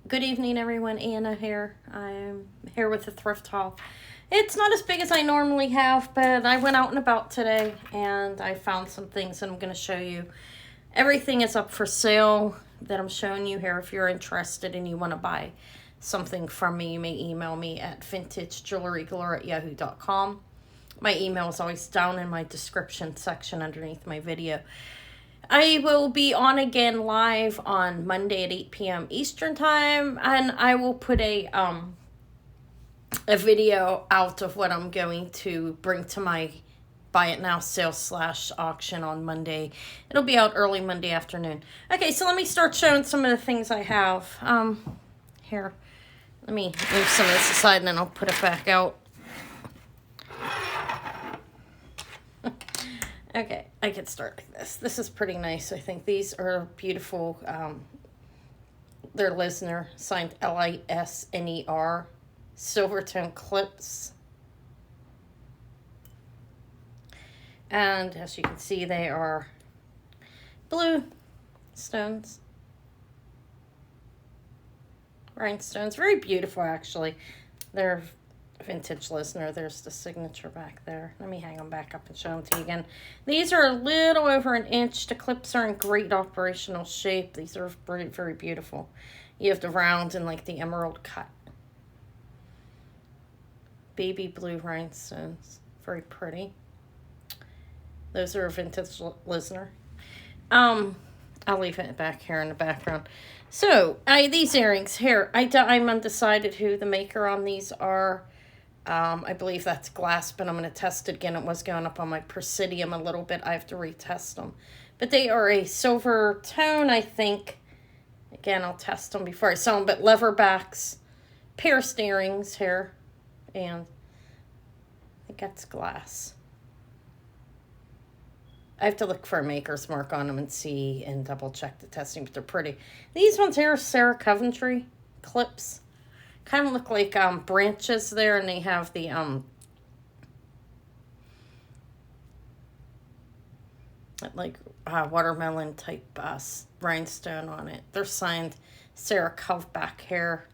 Good evening, everyone. Anna here. I'm here with a thrift haul. It's not as big as I normally have, but I went out and about today and I found some things that I'm going to show you. Everything is up for sale that I'm showing you here. If you're interested and you want to buy something from me, you may email me at vintagejewelrygalore@yahoo.com. My email is always down in my description section underneath my video. I will be on again live on Monday at 8 p.m. Eastern Time, and I will put a video out of what I'm going to bring to my Buy It Now sale / auction on Monday. It'll be out early Monday afternoon. Okay, so let me start showing some of the things I have. Here, let me move some of this aside and then I'll put it back out. Okay, I could start like this. This is pretty nice. I think these are beautiful. They're Lisner, signed Lisner, silver tone clips. And as you can see, they are blue stones. Rhinestones, very beautiful actually. They're vintage Lisner. There's the signature back there. Let me hang them back up and show them to you again. These are a little over an inch. The clips are in great operational shape. These are very, very beautiful. You have the round and like the emerald cut. Baby blue rhinestones. Very pretty. Those are a vintage Lisner. I'll leave it back here in the background. So, these earrings here, I'm undecided who the maker on these are. I believe that's glass, but I'm going to test it again. It was going up on my Presidium a little bit. I have to retest them. But they are a silver tone, I think. Again, I'll test them before I sell them. But lever backs, pierced earrings here. And I think that's glass. I have to look for a maker's mark on them and see and double check the testing, but they're pretty. These ones here are Sarah Coventry clips. Kind of look like branches there, and they have the watermelon type rhinestone on it. They're signed Sarah Cove back here.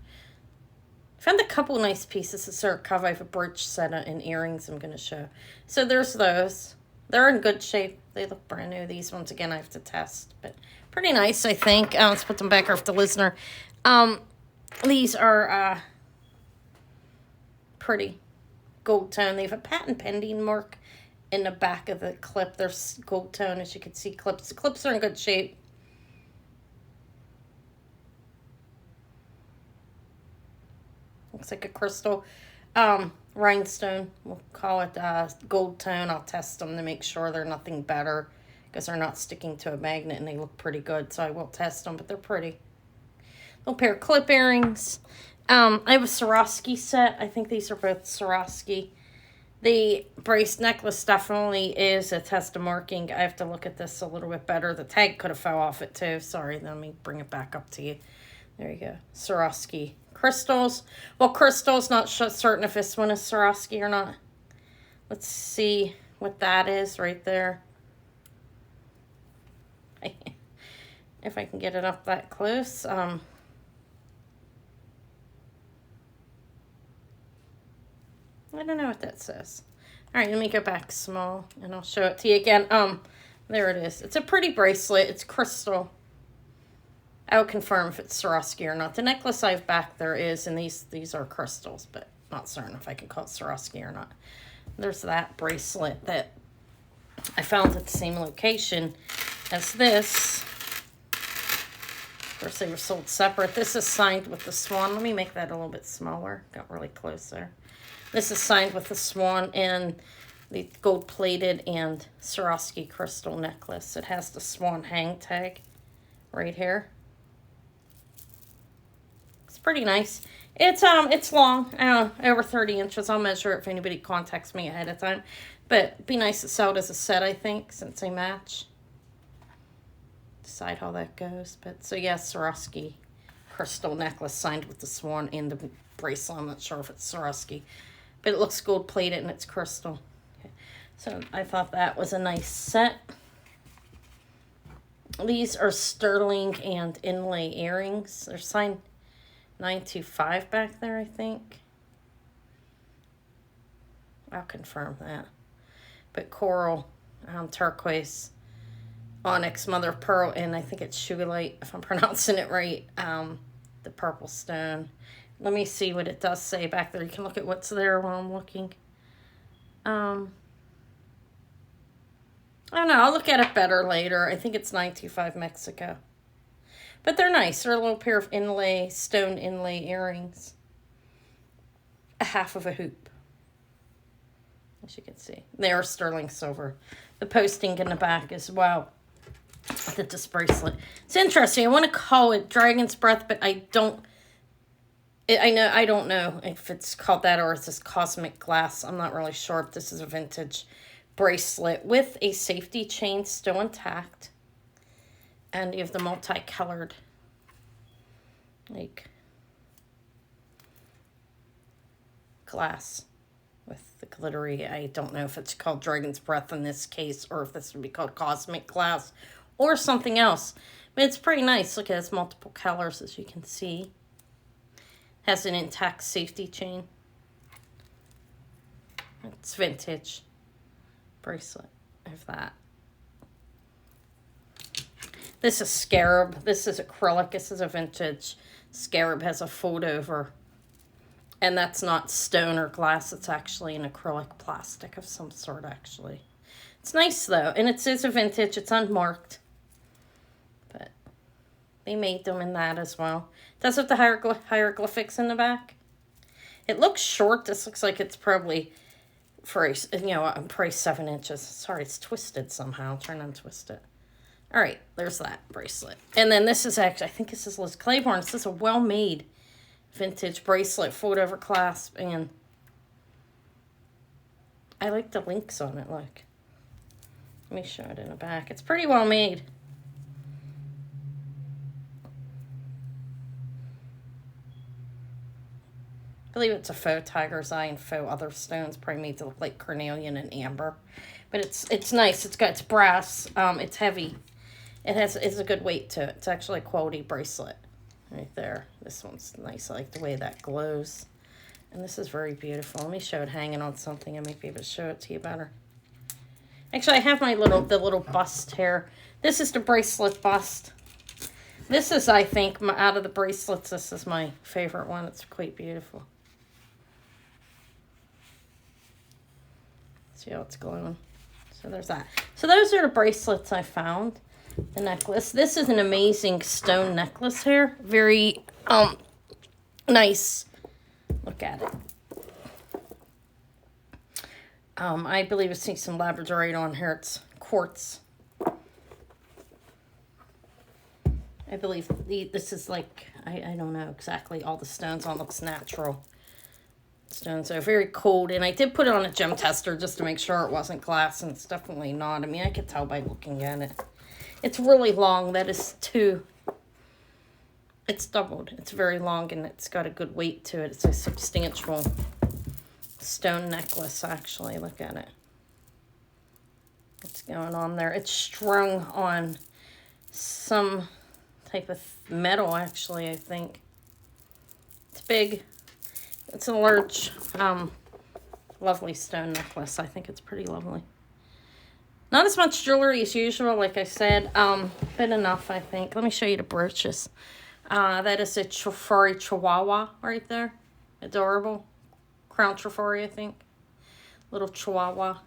Found a couple nice pieces of Sarah Cove. I have a brooch set and earrings I'm going to show. So there's those. They're in good shape. They look brand new. These ones, again, I have to test. But pretty nice, I think. Let's put them back off the Lisner. These are pretty gold tone. They have a patent pending mark in the back of the clip. They're gold tone, as you can see. Clips. The clips are in good shape. Looks like a crystal. Rhinestone, we'll call it gold tone. I'll test them to make sure they're nothing better because they're not sticking to a magnet and they look pretty good. So I will test them, but they're pretty. Little pair of clip earrings. I have a Swarovski set. I think these are both Swarovski. The brace necklace definitely is a test of marking. I have to look at this a little bit better. The tag could have fell off it too. Sorry, let me bring it back up to you. There you go. Swarovski. Crystals. Well, crystals, not certain if this one is Swarovski or not. Let's see what that is right there. If I can get it up that close. I don't know what that says. All right, let me go back small and I'll show it to you again. There it is. It's a pretty bracelet. It's crystal. I will confirm if it's Swarovski or not. The necklace I have back there is, and these are crystals, but not certain if I can call it Swarovski or not. There's that bracelet that I found at the same location as this. Of course, they were sold separate. This is signed with the swan. Let me make that a little bit smaller. Got really close there. This is signed with the swan and the gold-plated and Swarovski crystal necklace. It has the swan hang tag right here. Pretty nice. It's long, over 30 inches. I'll measure it if anybody contacts me ahead of time. But it'd be nice to sell it as a set, I think, since they match. Decide how that goes. But so yeah, Swarovski crystal necklace signed with the swan and the bracelet. I'm not sure if it's Swarovski, but it looks gold plated and it's crystal. Okay. So I thought that was a nice set. These are sterling and inlay earrings. They're signed 925 back there, I think. I'll confirm that. But coral, turquoise, onyx, mother of pearl, and I think it's sugilite, if I'm pronouncing it right. The purple stone. Let me see what it does say back there. You can look at what's there while I'm looking. I don't know. I'll look at it better later. I think it's 925 Mexico. But they're nice. They're a little pair of inlay, stone inlay earrings. A half of a hoop. As you can see. They are sterling silver. The posting in the back as well. This bracelet. It's interesting. I want to call it Dragon's Breath, but I don't know if it's called that or it's this cosmic glass. I'm not really sure if this is a vintage bracelet with a safety chain still intact. And you have the multicolored, like, glass with the glittery. I don't know if it's called Dragon's Breath in this case or if this would be called cosmic glass or something else. But it's pretty nice. Look, it has multiple colors, as you can see. Has an intact safety chain. It's vintage bracelet of that. This is Scarab. This is acrylic. This is a vintage. Scarab has a fold over. And that's not stone or glass. It's actually an acrylic plastic of some sort, actually. It's nice, though. And it is a vintage. It's unmarked. But they made them in that as well. It does have the hieroglyphics in the back. It looks short. This looks like it's probably for, probably 7 inches. Sorry, it's twisted somehow. I'll try and untwist it. All right, there's that bracelet. And then this is actually, I think this is Liz Claiborne. This is a well-made vintage bracelet, fold over clasp, and I like the links on it, look. Let me show it in the back. It's pretty well made. I believe it's a faux tiger's eye and faux other stones, probably made to look like carnelian and amber. But it's nice. It's brass. It's heavy. It's a good weight to it. It's actually a quality bracelet right there. This one's nice. I like the way that glows. And this is very beautiful. Let me show it hanging on something. I might be able to show it to you better. Actually, I have the little bust here. This is the bracelet bust. This is, I think, out of the bracelets, this is my favorite one. It's quite beautiful. See how it's glowing. So there's that. So those are the bracelets I found. The necklace. This is an amazing stone necklace here. Very nice. Look at it. I believe I see some labradorite on here. It's quartz. I believe this is like, I don't know exactly all the stones on. Looks natural. Stones are very cold, and I did put it on a gem tester just to make sure it wasn't glass, and it's definitely not. I mean, I could tell by looking at it. It's really long. That is it's doubled. It's very long, and it's got a good weight to it. It's a substantial stone necklace, actually. Look at it. What's going on there? It's strung on some type of metal, actually, I think. It's big. It's a large, lovely stone necklace. I think it's pretty lovely. Not as much jewelry as usual, like I said, but enough, I think. Let me show you the brooches. That is a Trifari Chihuahua right there. Adorable. Crown Trifari, I think. Little Chihuahua.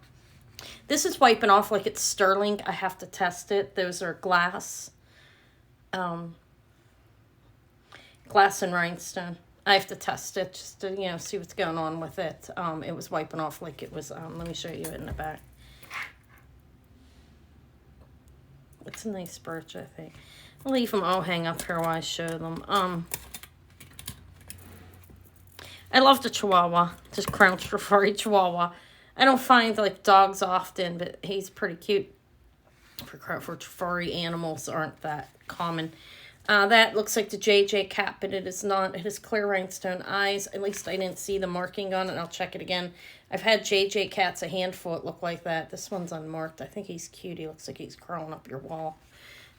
This is wiping off like it's sterling. I have to test it. Those are glass. Glass and rhinestone. I have to test it just to, see what's going on with it. It was wiping off like it was, let me show you it in the back. It's a nice brooch, I think. I'll leave them all hang up here while I show them. I love the Chihuahua, just Crown Trifari Chihuahua. I don't find like dogs often, but he's pretty cute. For Trifari, animals aren't that common. That looks like the JJ cat, but it is not. It has clear rhinestone eyes. At least I didn't see the marking on it. I'll check it again. I've had JJ cats, a handful that look like that. This one's unmarked. I think he's cute. He looks like he's crawling up your wall,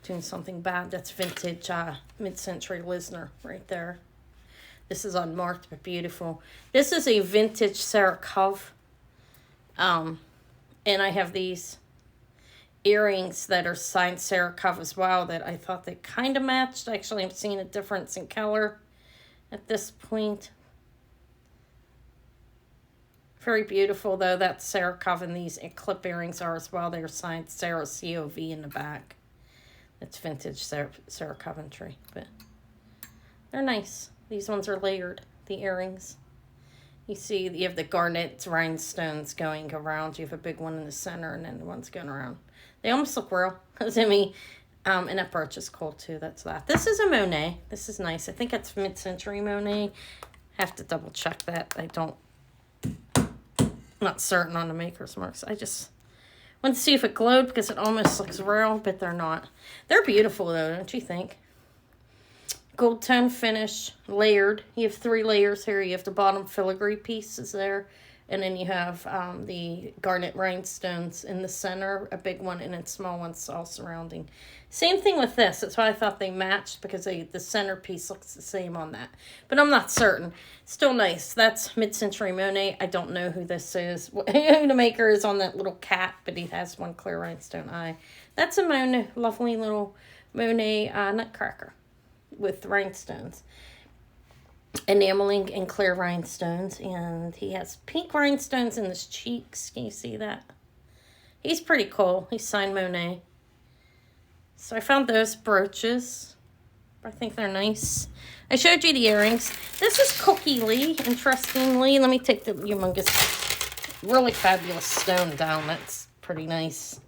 doing something bad. That's vintage mid-century Lisner right there. This is unmarked, but beautiful. This is a vintage Sarah Cove. And I have these earrings that are signed Sarah Cove as well that I thought they kind of matched. Actually, I'm seeing a difference in color at this point. Very beautiful, though. That's Sarah Cove, and these clip earrings are as well. They're signed Sarah COV in the back. It's vintage Sarah Coventry, but they're nice. These ones are layered, the earrings. You see, you have the garnet rhinestones going around. You have a big one in the center, and then the ones going around. They almost look real. To me, and that brooch is cool, too. That's that. This is a Monet. This is nice. I think it's mid-century Monet. Have to double-check that. I'm not certain on the maker's marks. I just want to see if it glowed because it almost looks real, but they're not. They're beautiful, though, don't you think? Gold tone finish, layered. You have 3 layers here. You have the bottom filigree pieces there, and then you have the garnet rhinestones in the center, a big one, and then small ones all surrounding. Same thing with this. That's why I thought they matched, because the centerpiece looks the same on that. But I'm not certain. Still nice. That's mid-century Monet. I don't know who this is. Who the maker is on that little cat, but he has one clear rhinestone eye. That's a Monet, lovely little Monet nutcracker with rhinestones. Enameling and clear rhinestones. And he has pink rhinestones in his cheeks. Can you see that? He's pretty cool. He's signed Monet. So I found those brooches. I think they're nice. I showed you the earrings. This is Cookie Lee, interestingly. Let me take the humongous, really fabulous stone down. That's pretty nice.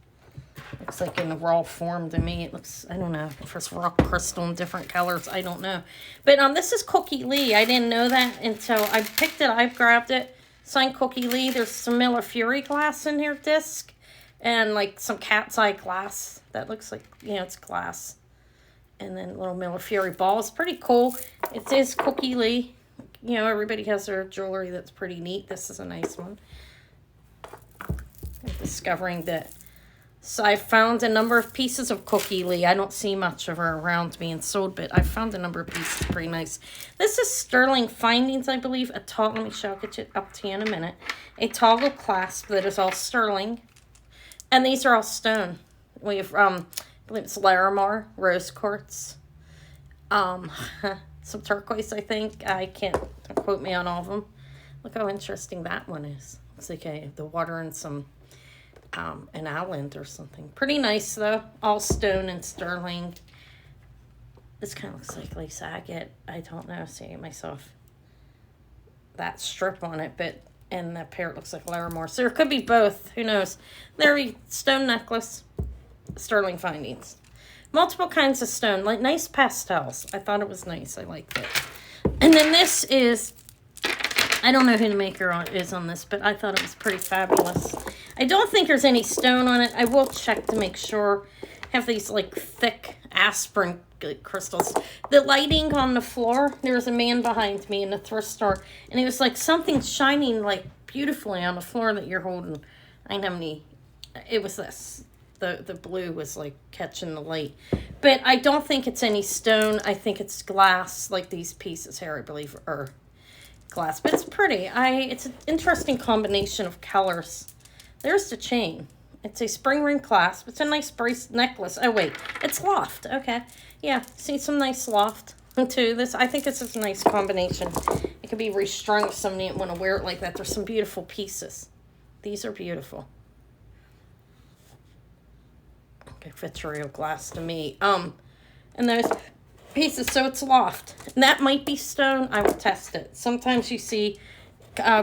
Looks like in the raw form to me. It looks, I don't know, if it's rock crystal in different colors. I don't know. But this is Cookie Lee. I didn't know that until I picked it. I grabbed it. Signed Cookie Lee. There's some Miller Fury glass in here, disc. And like some cat's eye glass. That looks like, it's glass. And then little Miller Fury balls. Pretty cool. It is Cookie Lee. Everybody has their jewelry that's pretty neat. This is a nice one. I'm discovering that. So I found a number of pieces of Cookie Lee. I don't see much of her around being sold, but I found a number of pieces pretty nice. This is Sterling Findings, I believe. Let me show, I'll get it up to you in a minute. A toggle clasp that is all sterling. And these are all stone. We have, I believe it's Larimar, rose quartz. Some turquoise, I think. Don't quote me on all of them. Look how interesting that one is. Looks like the water and some, an island or something. Pretty nice, though. All stone and sterling. This kind of looks like lace agate. I don't know, seeing myself. That strip on it, but... And that parrot looks like Larimar. So there could be both. Who knows? There we stone necklace. Sterling Findings. Multiple kinds of stone. Like nice pastels. I thought it was nice. I liked it. And then this is... I don't know who the maker is on this, but I thought it was pretty fabulous. I don't think there's any stone on it. I will check to make sure. Have these like thick aspirin crystals. The lighting on the floor, there was a man behind me in the thrift store, and it was like something shining like beautifully on the floor that you're holding. I know any. It was this. The blue was like catching the light. But I don't think it's any stone. I think it's glass, like these pieces here, I believe, are glass. But it's pretty. It's an interesting combination of colors. There's the chain. It's a spring ring clasp. It's a nice brace necklace. Oh, wait. It's loft. Okay. Yeah. See some nice loft to this. I think this is a nice combination. It could be restrung if somebody didn't want to wear it like that. There's some beautiful pieces. These are beautiful. Okay, vitriol glass to me. And those pieces, so it's loft. And that might be stone. I will test it. Sometimes you see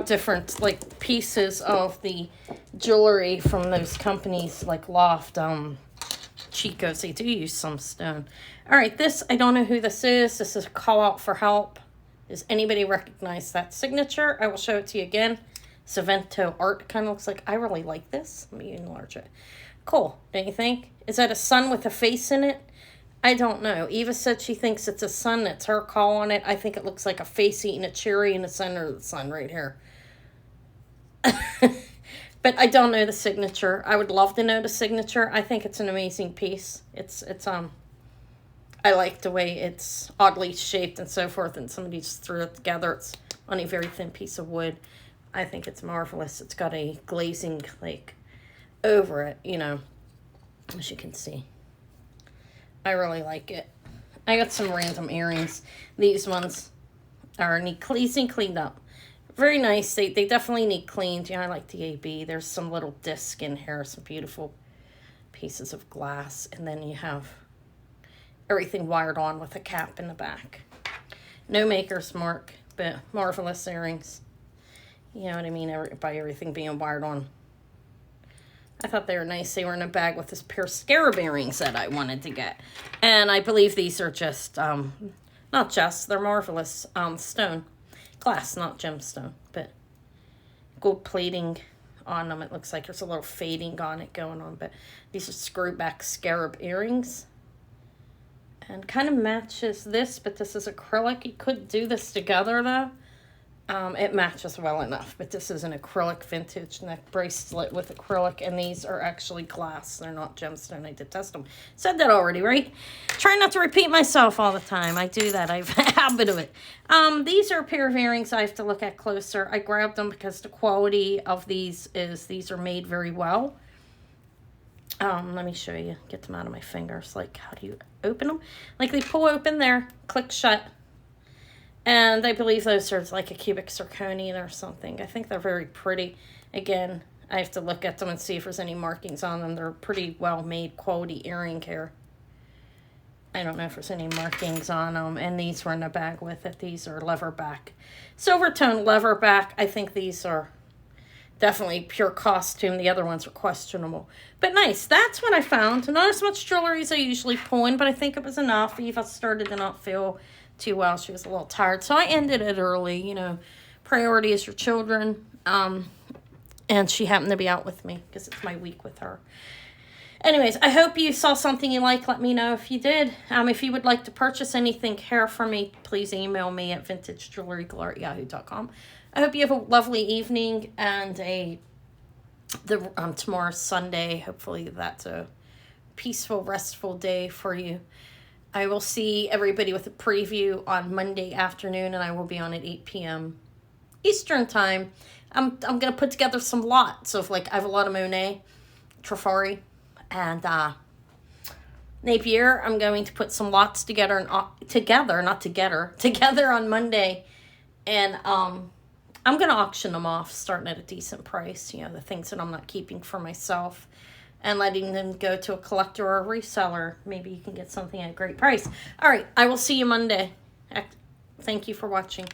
different like pieces of the jewelry from those companies like Loft, Chico's. They do use some stone. All right, this, I don't know who this is. This is a call out for help. Does anybody recognize that signature? I will show it to you again. Savento art kind of looks like. I really like this. Let me enlarge it. Cool, don't you think? Is that a sun with a face in it? I don't know. Eva said she thinks it's a sun. It's her call on it. I think it looks like a face eating a cherry in the center of the sun right here. But I don't know the signature. I would love to know the signature. I think it's an amazing piece. It's I like the way it's oddly shaped and so forth, and somebody just threw it together. It's on a very thin piece of wood. I think it's marvelous. It's got a glazing, like, over it, you know, as you can see. I really like it. I got some random earrings. These ones are need cleaned up. Very nice. They definitely need cleaned. Yeah, I like the AB. There's some little disc in here, some beautiful pieces of glass, and then you have everything wired on with a cap in the back. No maker's mark, but marvelous earrings. You know what I mean, by everything being wired on. I thought they were nice. They were in a bag with this pair of Scarab earrings that I wanted to get. And I believe these are just, not just, they're marvelous stone. Glass, not gemstone, but gold plating on them. It looks like there's a little fading on it going on, but these are screw back Scarab earrings. And kind of matches this, but this is acrylic. You could do this together, though. It matches well enough, but this is an acrylic vintage neck bracelet with acrylic, and these are actually glass. They're not gemstone. I detest them. Said that already, right? Try not to repeat myself all the time. I do that. I have a habit of it. These are a pair of earrings I have to look at closer. I grabbed them because the quality of these are made very well. Let me show you. Get them out of my fingers. Like, how do you open them? Like, they pull open there, click shut. And I believe those are like a cubic zirconian or something. I think they're very pretty. Again, I have to look at them and see if there's any markings on them. They're pretty well made quality earring care. I don't know if there's any markings on them. And these were in a bag with it. These are lever back. Silver tone lever back. I think these are definitely pure costume. The other ones are questionable. But nice. That's what I found. Not as much jewelry as I usually pull in, but I think it was enough. Eva started to not feel too well. She was a little tired, so I ended it early. You know, priority is your children, and she happened to be out with me because it's my week with her. Anyways, I hope you saw something you like. Let me know if you did. If you would like to purchase anything hair from me, please email me at vintagejewelrygalore@yahoo.com. I hope you have a lovely evening and tomorrow's Sunday. Hopefully that's a peaceful, restful day for you. I will see everybody with a preview on Monday afternoon, and I will be on at 8 p.m. Eastern time. I'm going to put together some lots of, like, I have a lot of Monet, Trifari, and Napier. I'm going to put some lots together on Monday, and I'm going to auction them off, starting at a decent price, you know, the things that I'm not keeping for myself, and letting them go to a collector or a reseller. Maybe you can get something at a great price. All right, I will see you Monday. Thank you for watching.